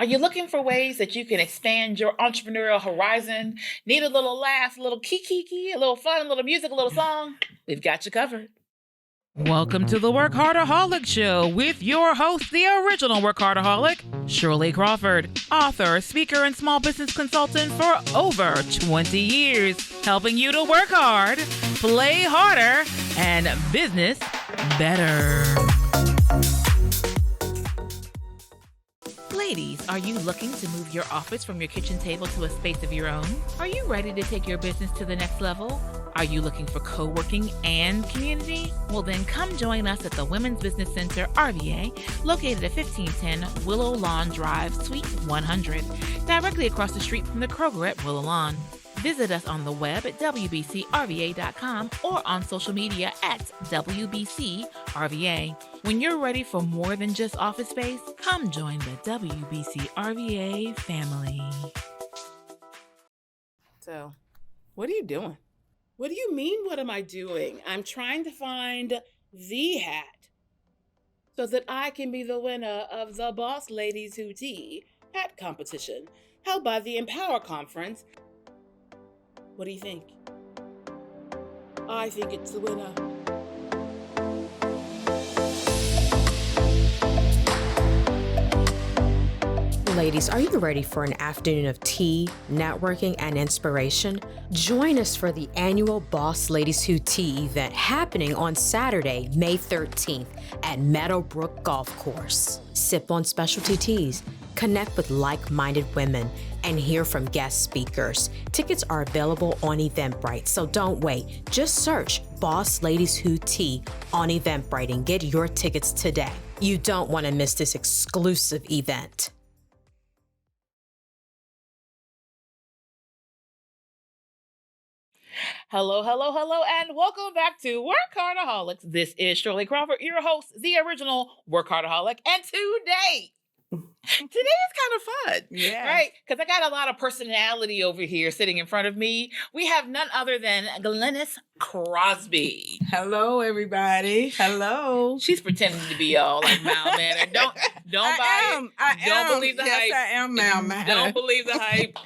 Are you looking for ways that you can expand your entrepreneurial horizon? Need a little laugh, a little kiki, a little fun, a little music, a little song? We've got you covered. Welcome to the WorkHARDAholic Show with your host, the original WorkHARDAholic, Shirley Crawford, author, speaker, and small business consultant for over 20 years, helping you to work hard, play harder, and business better. Ladies, are you looking to move your office from your kitchen table to a space of your own? Are you ready to take your business to the next level? Are you looking for co-working and community? Well, then come join us at the Women's Business Center, RVA, located at 1510 Willow Lawn Drive, Suite 100, directly across the street from the Kroger at Willow Lawn. Visit us on the web at wbcrva.com or on social media at WBCRVA. When you're ready for more than just office space, come join the WBCRVA family. So, what are you doing? What do you mean, what am I doing? I'm trying to find the hat so that I can be the winner of the Boss Ladies Who Tea hat competition held by the Empower Conference. What do you think? I think it's the winner. Ladies, are you ready for an afternoon of tea, networking, and inspiration? Join us for the annual Boss Ladies Who Tea event happening on Saturday, May 13th at Meadowbrook Golf Course. Sip on specialty teas, connect with like-minded women, and hear from guest speakers. Tickets are available on Eventbrite, so don't wait. Just search Boss Ladies Who Tea on Eventbrite and get your tickets today. You don't want to miss this exclusive event. Hello, and welcome back to WorkHARDAholics. This is Shirley Crawford, your host, the original WorkHARDAholic, and today is kind of fun, right? Because I got a lot of personality over here sitting in front of me. We have none other than Glennis Crosby. Hello, everybody. Hello. She's pretending to be all like mild-mannered. Don't buy it. Don't believe the hype. Yes, I am mild-mannered. Don't believe the hype.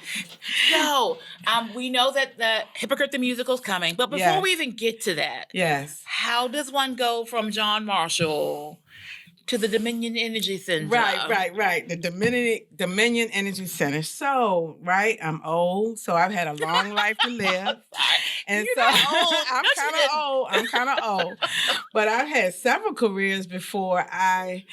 So, we know that the Hypocrite the musical's coming, but before we even get to that, how does one go from John Marshall to the Dominion Energy Center? Right. The Dominion Energy Center. So, I'm old, so I've had a long life to live. And You're not old. I'm kind of old. But I've had several careers before I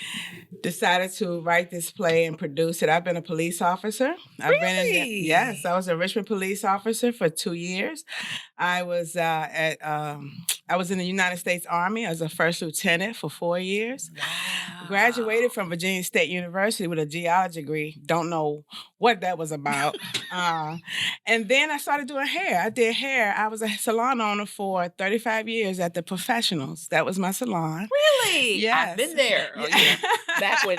decided to write this play and produce it. I've been a police officer. Really? Yes, I was a Richmond police officer for 2 years. I was I was in the United States Army as a first lieutenant for 4 years. Wow. Graduated from Virginia State University with a geology degree. Don't know what that was about. And then I started doing hair. I did hair. I was a salon owner for 35 years at the Professionals. That was my salon. Really? Yes. I've been there. Oh, yeah. Back when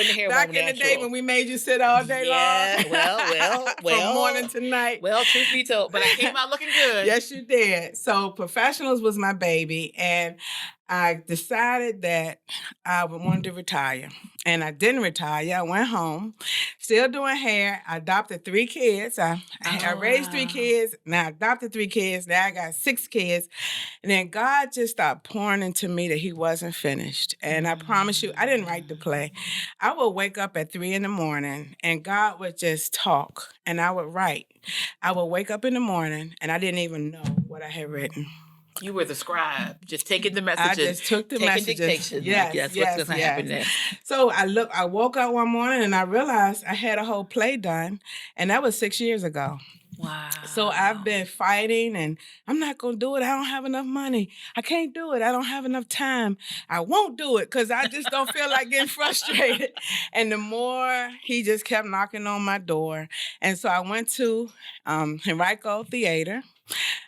the hair Back was in the day when we made you sit all day long. Well. From morning to night. Well, truth be told, but I came out looking good. Yes, you did. So Professionals was my baby, and I decided that I wanted to retire. And I didn't retire. I went home, still doing hair. I adopted 3 kids. I raised 3 kids. Now I adopted 3 kids. Now I got 6 kids. And then God just started pouring into me that he wasn't finished. And I promise you, I didn't write the play. I would wake up at 3 in the morning and God would just talk and I would write. I would wake up in the morning and I didn't even know what I had written. You were the scribe, just taking the messages. I just took the messages. Dictation. Yes, what's going to happen next? So I woke up one morning and I realized I had a whole play done, and that was 6 years ago. Wow. So I've been fighting, and I'm not going to do it. I don't have enough money. I can't do it. I don't have enough time. I won't do it because I just don't feel like getting frustrated. And the more he just kept knocking on my door. And so I went to Henrico Theater.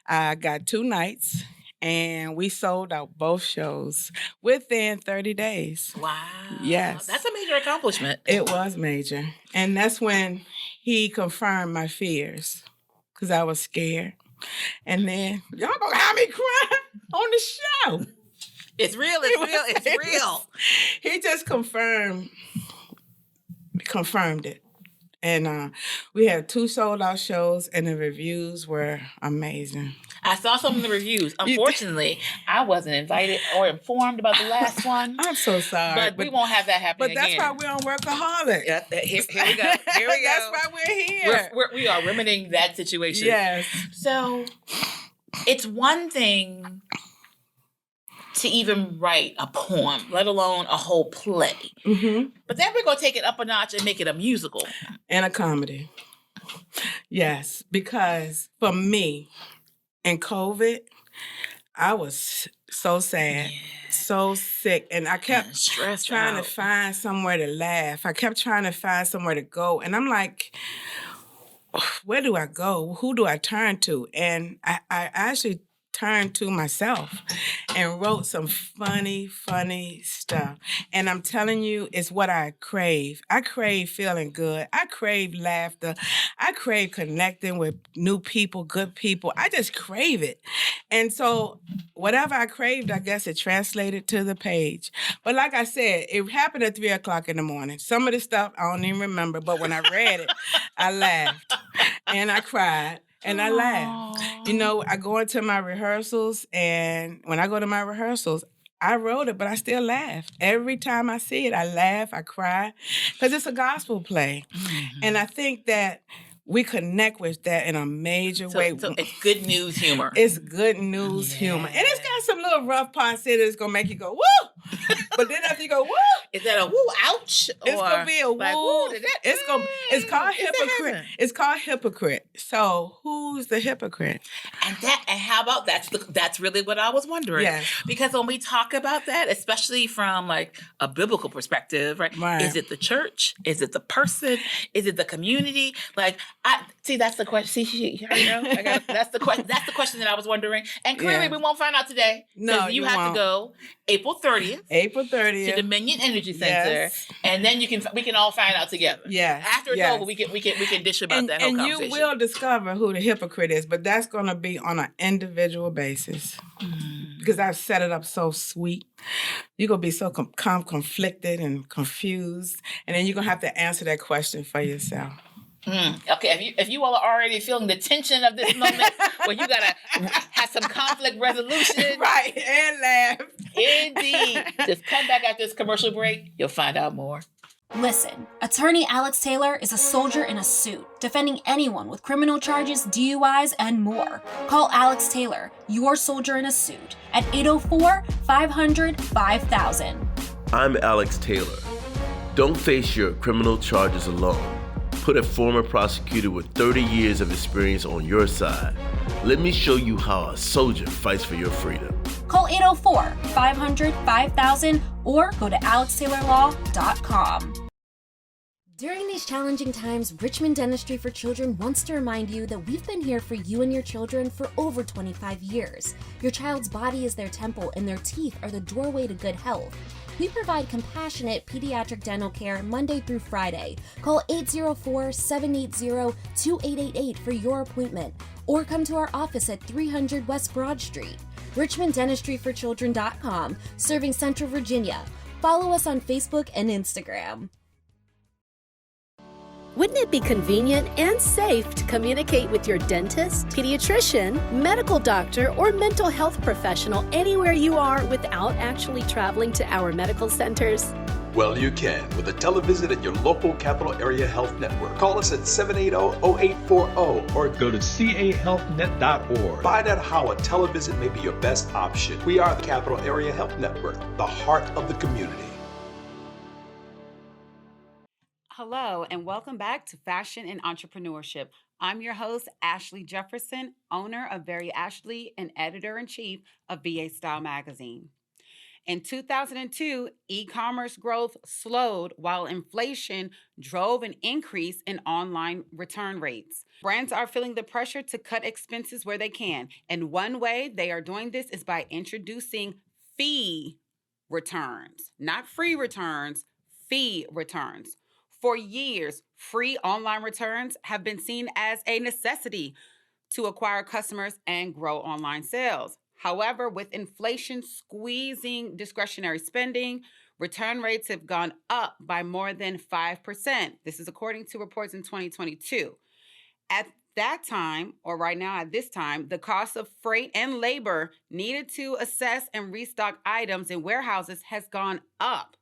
I got 2 nights. And we sold out both shows within 30 days. Wow. Yes. That's a major accomplishment. It was major. And that's when he confirmed my fears because I was scared. And then, y'all gonna have me cry on the show. It's real. He just confirmed it. And we had 2 sold out shows, and the reviews were amazing. I saw some of the reviews. Unfortunately, I wasn't invited or informed about the last one. I'm so sorry. But we won't have that happen again. But that's why we're on WorkHARDAholic. Yeah, here we go. Here we go. That's why we're here. We are remedying that situation. Yes. So it's one thing to even write a poem, let alone a whole play. Mm-hmm. But then we're going to take it up a notch and make it a musical. And a comedy. Yes, because for me, in COVID, I was so sad, so sick, and I kept trying to find somewhere to laugh. I kept trying to find somewhere to go, and I'm like, where do I go? Who do I turn to? And I actually turned to myself and wrote some funny stuff. And I'm telling you, it's what I crave. I crave feeling good. I crave laughter. I crave connecting with new people, good people. I just crave it. And so whatever I craved, I guess it translated to the page. But like I said, it happened at 3 o'clock in the morning. Some of the stuff I don't even remember, but when I read it, I laughed and I cried. And I laugh. You know, I go into my rehearsals, and when I go to my rehearsals, I wrote it, but I still laugh. Every time I see it, I laugh, I cry, because it's a gospel play. Mm-hmm. And I think that we connect with that in a major way. So it's good news humor. It's good news humor. And it's got some little rough parts in it that's going to make you go, woo! But then after you go, woo! Is that a woo, ouch? It's going to be a woo. Like, woo it's called Hypocrite. It's called Hypocrite. So who's the hypocrite? And how about that's really what I was wondering. Yes. Because when we talk about that, especially from like a biblical perspective, right? Is it the church? Is it the person? Is it the community? Like, that's the question. That's the question. That's the question that I was wondering. And clearly, we won't find out today. No, you have to go April 30th. April 30th to Dominion Energy Center, and then we can all find out together. Yes. After it's over, we can dish about that whole conversation. And you will discover who the hypocrite is, but that's going to be on an individual basis because I've set it up so sweet. You're going to be so conflicted and confused, and then you're going to have to answer that question for yourself. Okay, if you all are already feeling the tension of this moment where you gotta have some conflict resolution, right, and laugh. Indeed, just come back after this commercial break. You'll find out more. Listen, attorney Alex Taylor is a soldier in a suit, defending anyone with criminal charges, DUIs, and more. Call Alex Taylor, your soldier in a suit, at 804-500-5000. I'm Alex Taylor. Don't face your criminal charges alone. Put a former prosecutor with 30 years of experience on your side. Let me show you how a soldier fights for your freedom. Call 804-500-5000 or go to alextaylorlaw.com. During these challenging times, Richmond Dentistry for Children wants to remind you that we've been here for you and your children for over 25 years. Your child's body is their temple and their teeth are the doorway to good health. We provide compassionate pediatric dental care Monday through Friday. Call 804-780-2888 for your appointment, or come to our office at 300 West Broad Street. RichmondDentistryForChildren.com, serving Central Virginia. Follow us on Facebook and Instagram. Wouldn't it be convenient and safe to communicate with your dentist, pediatrician, medical doctor, or mental health professional anywhere you are without actually traveling to our medical centers? Well, you can with a televisit at your local Capital Area Health Network. Call us at 780-0840 or go to cahealthnet.org. Find out how a televisit may be your best option. We are the Capital Area Health Network, the heart of the community. Hello, and welcome back to Fashion and Entrepreneurship. I'm your host, Ashley Jefferson, owner of Very Ashley and editor-in-chief of VA Style Magazine. In 2002, e-commerce growth slowed while inflation drove an increase in online return rates. Brands are feeling the pressure to cut expenses where they can, and one way they are doing this is by introducing fee returns, not free returns, fee returns. For years, free online returns have been seen as a necessity to acquire customers and grow online sales. However, with inflation squeezing discretionary spending, Return rates have gone up by more than 5%. This is according to reports in 2022. At that time, or right now at this time, the cost of freight and labor needed to assess and restock items in warehouses has gone up,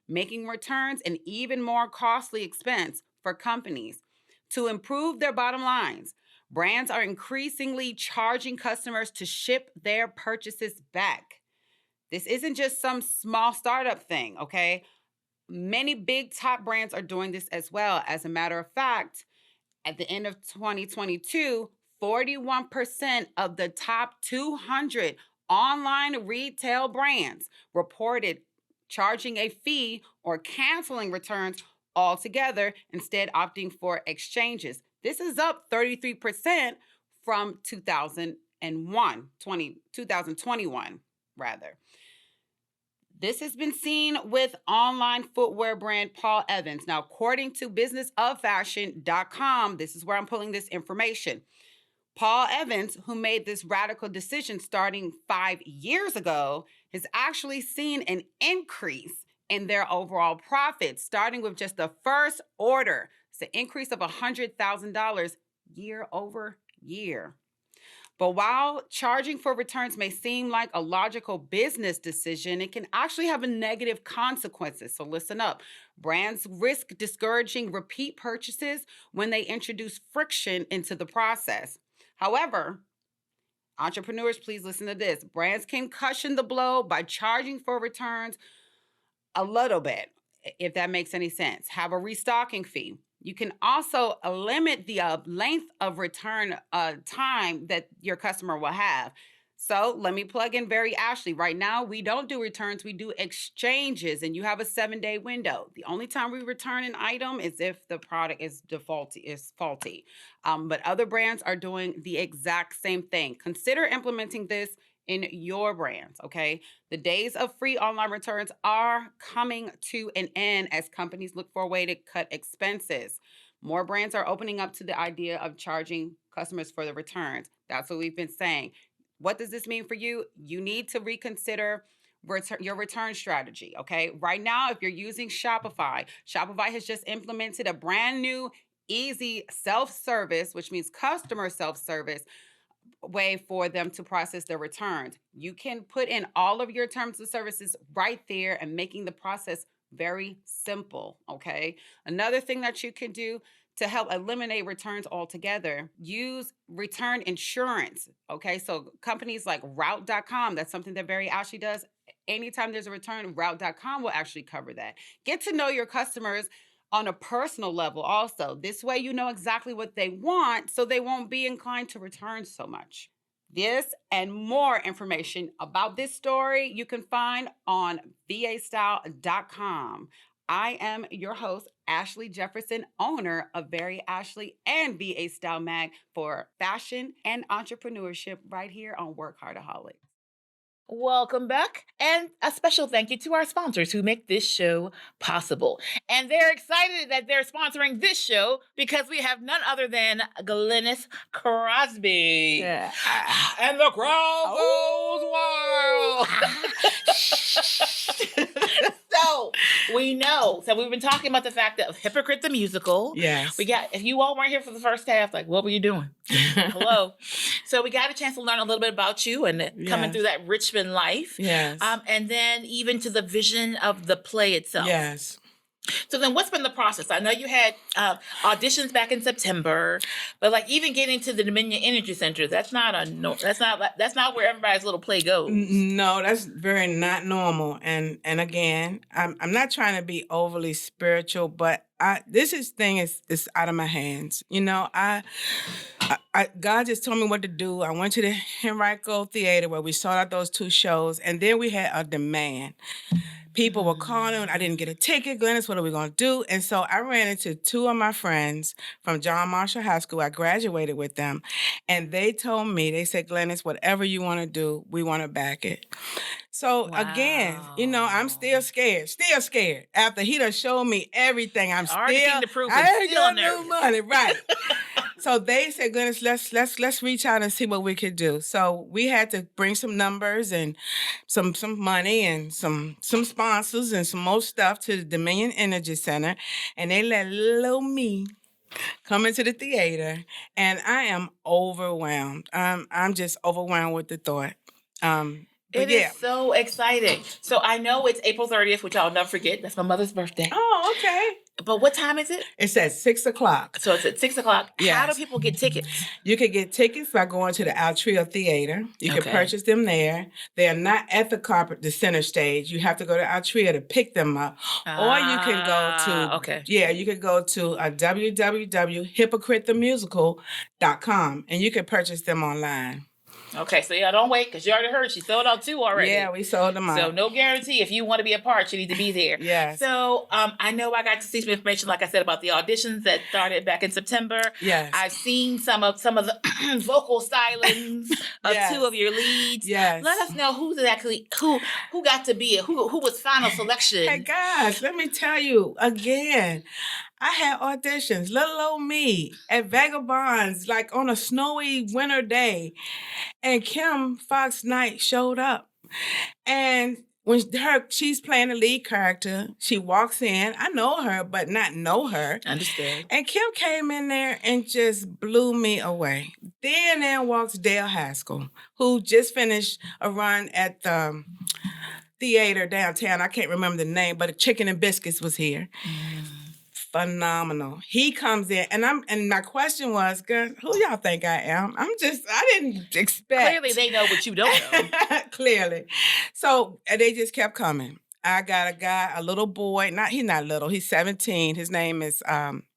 making returns an even more costly expense for companies. To improve their bottom lines, brands are increasingly charging customers to ship their purchases back. This isn't just some small startup thing, okay? Many big top brands are doing this as well. As a matter of fact, at the end of 2022, 41% of the top 200 online retail brands reported charging a fee or canceling returns altogether, instead opting for exchanges. This is up 33% from 2021 rather. This has been seen with online footwear brand Paul Evans. Now, according to businessoffashion.com, this is where I'm pulling this information. Paul Evans, who made this radical decision starting 5 years ago, has actually seen an increase in their overall profits, starting with just the first order. It's an increase of $100,000 year over year. But while charging for returns may seem like a logical business decision, it can actually have a negative consequences. So listen up. Brands risk discouraging repeat purchases when they introduce friction into the process. However, entrepreneurs, please listen to this. Brands can cushion the blow by charging for returns a little bit, if that makes any sense. Have a restocking fee. You can also limit the length of return time that your customer will have. So let me plug in Very Ashley. Right now, we don't do returns, we do exchanges, and you have a 7-day window. The only time we return an item is if the product is faulty. But other brands are doing the exact same thing. Consider implementing this in your brands, okay? The days of free online returns are coming to an end as companies look for a way to cut expenses. More brands are opening up to the idea of charging customers for the returns. That's what we've been saying. What does this mean for you? You need to reconsider your return strategy, okay? Right now, if you're using Shopify has just implemented a brand new easy self-service, which means customer self-service, way for them to process their returns. You can put in all of your terms of services right there and making the process very simple, okay? Another thing that you can do to help eliminate returns altogether, use return insurance, okay? So companies like route.com, that's something that Very Ashley does. Anytime there's a return, route.com will actually cover that. Get to know your customers on a personal level also. This way you know exactly what they want, so they won't be inclined to return so much. This and more information about this story you can find on vastyle.com. I am your host, Ashley Jefferson, owner of Very Ashley and VA Style Mag for fashion and entrepreneurship right here on WorkHARDAholic. Welcome back, and a special thank you to our sponsors who make this show possible. And they're excited that they're sponsoring this show because we have none other than Glennis Crosby. Yeah. And the crowd goes wild. So we know. So we've been talking about the fact that Hypocrite the musical. Yes. If you all weren't here for the first half, like, what were you doing? Hello. So we got a chance to learn a little bit about you and coming through that Richmond life. Yes. And then even to the vision of the play itself. Yes. So then what's been the process? I know you had auditions back in September, but like even getting to the Dominion Energy Center, that's not where everybody's little play goes. No, that's very not normal. And again, I'm not trying to be overly spiritual, but this thing is out of my hands. You know, God just told me what to do. I went to the Henrico Theater where we sold out those 2 shows, and then we had a demand. People were calling. I didn't get a ticket. Glennis, what are we going to do? And so I ran into 2 of my friends from John Marshall High School. I graduated with them. And they told me, they said, Glennis, whatever you want to do, we want to back it. So again, you know, I'm still scared. After he done showed me everything, I'm Already still, seen the proof I and ain't still got nervous. no money, right. So they said, Glennis, let's reach out and see what we could do. So we had to bring some numbers and some money and some sponsors and some more stuff to the Dominion Energy Center, and they let little me come into the theater, and I am overwhelmed. I'm just overwhelmed with the thought. It is so exciting. So I know it's April 30th, which I'll never forget. That's my mother's birthday. Oh, okay. But what time is it? It's at 6:00. So it's at 6:00. Yes. How do people get tickets? You can get tickets by going to the Altria Theater. You can purchase them there. They are not at the center stage. You have to go to Altria to pick them up. Or you can go to, you can go to www.hypocritethemusical.com and you can purchase them online. Okay, so don't wait, because you already heard she sold out 2 already. Yeah, we sold them out. So no guarantee. If you want to be a part, you need to be there. Yes. So I know I got to see some information, like I said, about the auditions that started back in September. Yes. I've seen some of the vocal stylings of 2 of your leads. Yes. Let us know who got to be it, who was final selection. Hey guys, let me tell you again. I had auditions, little old me, at Vagabonds, like on a snowy winter day. And Kim Fox Knight showed up. And when she's playing the lead character, she walks in. I know her, but not know her. Understand. And Kim came in there and just blew me away. Then in walks Dale Haskell, who just finished a run at the theater downtown. I can't remember the name, but Chicken and Biscuits was here. Phenomenal. He comes in, and my question was, girl, who y'all think I am? I didn't expect. Clearly, they know what you don't know. Clearly. So they just kept coming. I got a guy, a little boy. He's not little. He's 17. His name is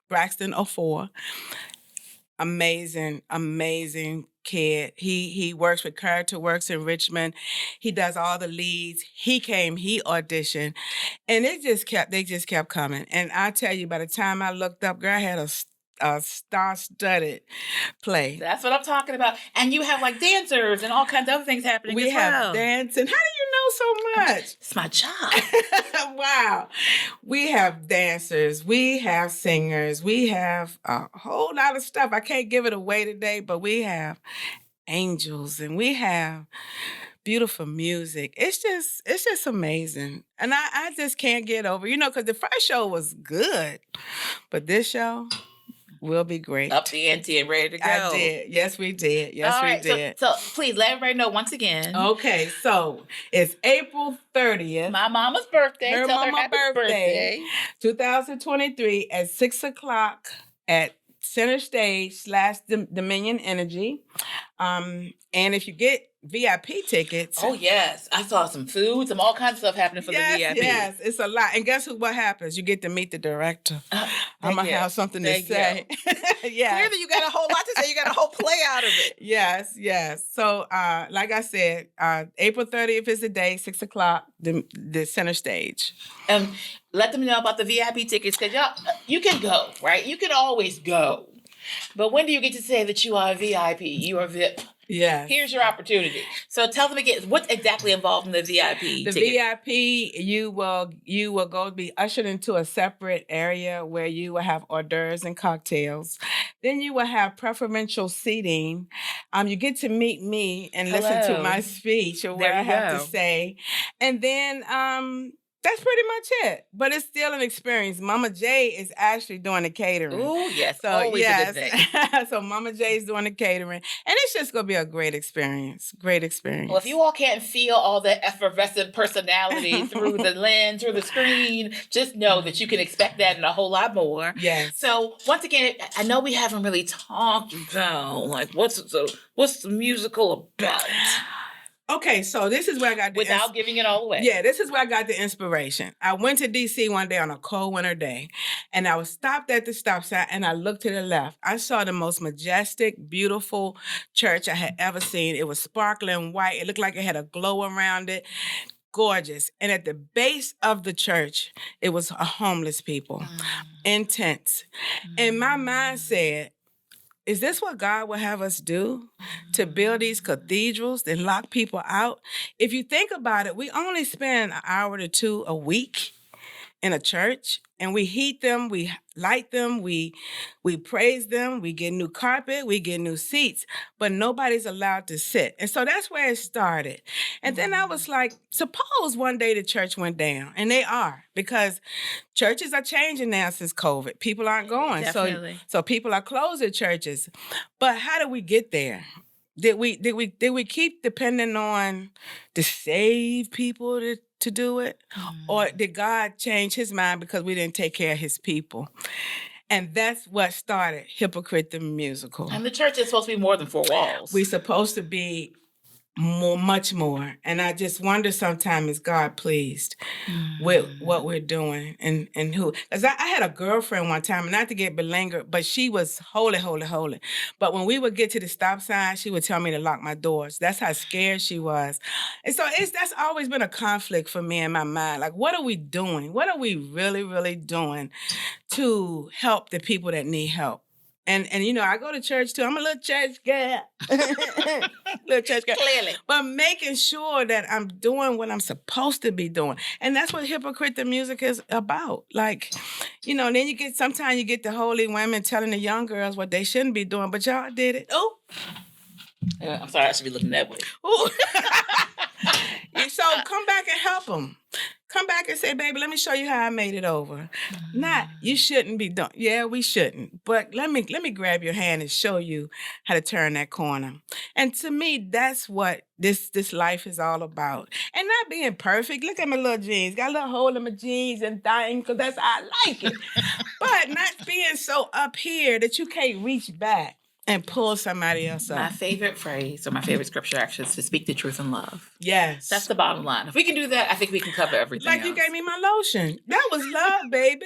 Braxton Ofor. Amazing kid. He works with Character Works in Richmond. He does all the leads. He auditioned, and they just kept coming. And I tell you, by the time I looked up, girl, I had a star-studded play. That's what I'm talking about. And you have like dancers and all kinds of other things happening. We have dancing. How do you know so much? It's my job. Wow. We have dancers. We have singers. We have a whole lot of stuff. I can't give it away today, but we have angels and we have beautiful music. It's just amazing. And I just can't get over, because the first show was good, but this show will be great. Up the ante and ready to go. I did. Yes, we did. Yes, we did. So please let everybody know once again. Okay, so it's April 30th. My mama's birthday. Her Tell her mama happy birthday. 2023 at 6:00 at Center Stage / Dominion Energy. And if you get VIP tickets. Oh, yes. I saw some food, some all kinds of stuff happening for the VIP. Yes, it's a lot. And guess what happens? You get to meet the director. I'm going to have something to say. Yeah. Clearly, you got a whole lot to say. You got a whole play out of it. Yes. So, like I said, April 30th is the day, 6:00, the Center Stage. And let them know about the VIP tickets, because you can go, right? You can always go. But when do you get to say that you are a VIP? You are VIP. Yeah. Here's your opportunity. So tell them again, what's exactly involved in the VIP The ticket? VIP, you will go be ushered into a separate area where you will have hors d'oeuvres and cocktails. Then you will have preferential seating. You get to meet me and listen to my speech or what I have to say. And then that's pretty much it. But it's still an experience. Mama J is actually doing the catering. Oh, yes. So, always a good thing. So Mama J is doing the catering. And it's just going to be a great experience. Great experience. Well, if you all can't feel all that effervescent personality through the lens, through the screen, just know that you can expect that and a whole lot more. Yes. So once again, I know we haven't really talked about, like, what's the musical about? Okay, so this is where I got the without giving it all away. Yeah, this is where I got the inspiration. I went to DC one day on a cold winter day, and I was stopped at the stop sign, and I looked to the left. I saw the most majestic, beautiful church I had ever seen. It was sparkling white. It looked like it had a glow around it. Gorgeous. And at the base of the church, it was a homeless people. Intense. And my mind said, is this what God would have us do? To build these cathedrals and lock people out? If you think about it, we only spend an hour to 2 a week in a church. and we heat them, we light them, we praise them, we get new carpet, we get new seats, but nobody's allowed to sit. And so that's where it started. And then I was like, suppose one day the church went down, and they are, because churches are changing now since COVID. People aren't going. Definitely. So people are closing churches. But how did we get there? Did we keep depending on the saved people to do it? Or did God change his mind because we didn't take care of his people? And that's what started Hypocrite the musical. And the church is supposed to be more than four walls. We're supposed to be much more. And I just wonder sometimes, is God pleased with what we're doing and who? Because I had a girlfriend one time, not to get belingered, but she was holy, holy, holy. But when we would get to the stop sign, she would tell me to lock my doors. That's how scared she was. And so that's always been a conflict for me in my mind. Like, what are we doing? What are we really, really doing to help the people that need help? And you know, I go to church too. I'm a little church girl. Little church girl. Clearly. But making sure that I'm doing what I'm supposed to be doing. And that's what Hypocrite the music is about. Like, you know, then sometimes you get the holy women telling the young girls what they shouldn't be doing, but y'all did it. Oh. I'm sorry, I should be looking that way. Ooh. So come back and help them. Come back and say, baby, let me show you how I made it over. Not, you shouldn't be doing. Yeah, we shouldn't. But let me grab your hand and show you how to turn that corner. And to me, that's what this life is all about. And not being perfect. Look at my little jeans. Got a little hole in my jeans and things, because that's how I like it. But not being so up here that you can't reach back and pull somebody else up. My favorite phrase, or my favorite scripture actually, is to speak the truth in love. Yes. That's the bottom line. If we can do that, I think we can cover everything Like else. you gave me my lotion. That was love, baby.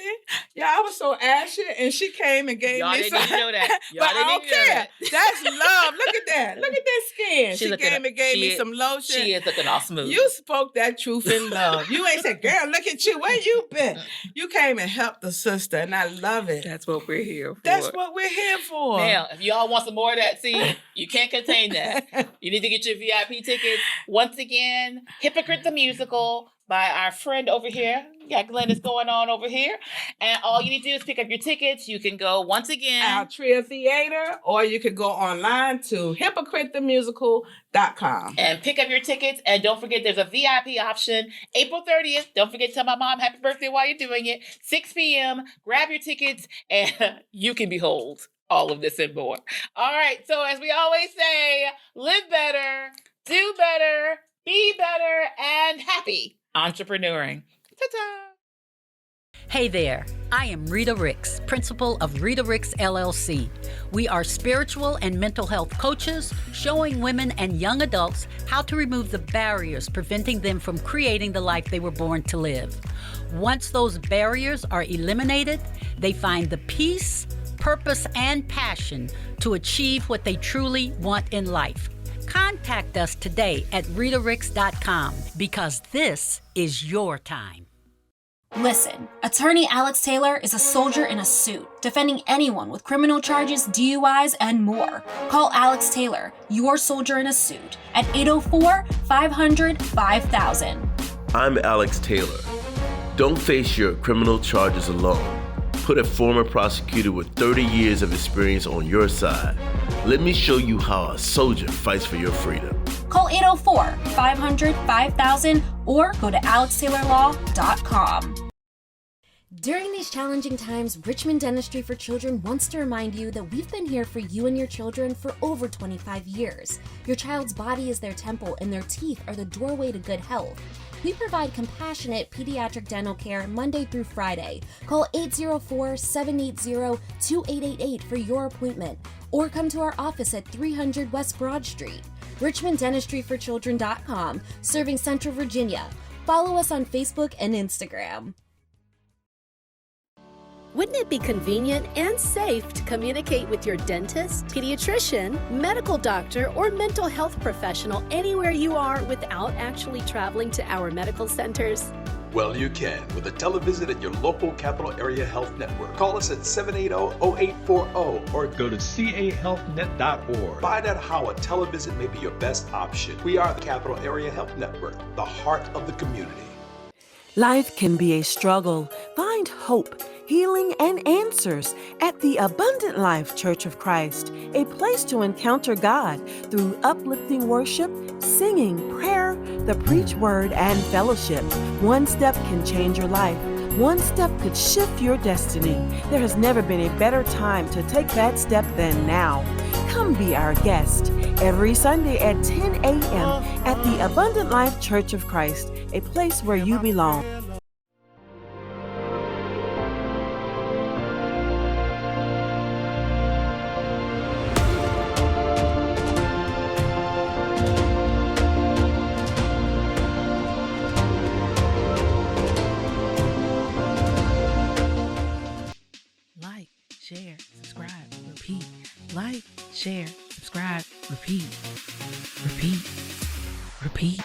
Yeah, I was so ashy, and she came and gave Y'all me didn't some. need to know that. Y'all But I don't didn't need to know care. that. That's love. Look at that. Look at that skin. She gave me is- some lotion. She is looking all smooth. You spoke that truth in love. You ain't said, girl, look at you. Where you been? You came and helped the sister, and I love it. That's what we're here for. That's what we're here for. Now, if y'all want some more of that, see, you can't contain that. You need to get your VIP tickets. Once again, Hypocrite the Musical by our friend over here. We got Glennis going on over here. And all you need to do is pick up your tickets. You can go once again. Altria Theater, or you could go online to hypocritethemusical.com. And pick up your tickets. And don't forget, there's a VIP option. April 30th. Don't forget to tell my mom happy birthday while you're doing it. 6 p.m. Grab your tickets and you can behold all of this and more. All right. So as we always say, live better, do better, be better, and happy entrepreneuring. Ta-ta. Hey there, I am Rita Ricks, principal of Rita Ricks LLC. We are spiritual and mental health coaches, showing women and young adults how to remove the barriers preventing them from creating the life they were born to live. Once those barriers are eliminated, they find the peace, purpose, and passion to achieve what they truly want in life. Contact us today at ritaricks.com because this is your time. Listen, Attorney Alex Taylor is a soldier in a suit, defending anyone with criminal charges, DUIs, and more. Call Alex Taylor, your soldier in a suit, at 804-500-5000. I'm Alex Taylor. Don't face your criminal charges alone. Put a former prosecutor with 30 years of experience on your side. Let me show you how a soldier fights for your freedom. Call 804-500-5000 or go to alextaylorlaw.com. During these challenging times, Richmond Dentistry for Children wants to remind you that we've been here for you and your children for over 25 years. Your child's body is their temple, and their teeth are the doorway to good health. We provide compassionate pediatric dental care Monday through Friday. Call 804-780-2888 for your appointment, or come to our office at 300 West Broad Street. RichmondDentistryForChildren.com, serving Central Virginia. Follow us on Facebook and Instagram. Wouldn't it be convenient and safe to communicate with your dentist, pediatrician, medical doctor, or mental health professional anywhere you are without actually traveling to our medical centers? Well, you can with a televisit at your local capital area health network. Call us at 780-0840 or go to cahealthnet.org. Find out how a televisit may be your best option. We are the Capital Area Health Network, the heart of the community. Life can be a struggle. Find hope, healing, and answers at the Abundant Life Church of Christ, a place to encounter God through uplifting worship, singing, prayer, the preach word, and fellowship. One step can change your life. One step could shift your destiny. There has never been a better time to take that step than now. Come be our guest every Sunday at 10 a.m. at the Abundant Life Church of Christ, a place where you belong. Like, share, subscribe, repeat. Like, share, subscribe, repeat. Repeat. Repeat.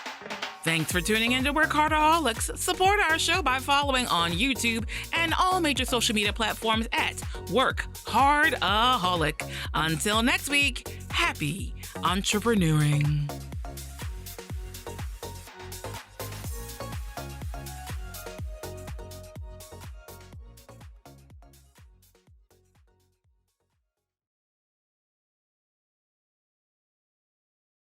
Thanks for tuning in to WorkHARDAholics. Support our show by following on YouTube and all major social media platforms at WorkHARDAholic. Until next week, happy entrepreneuring.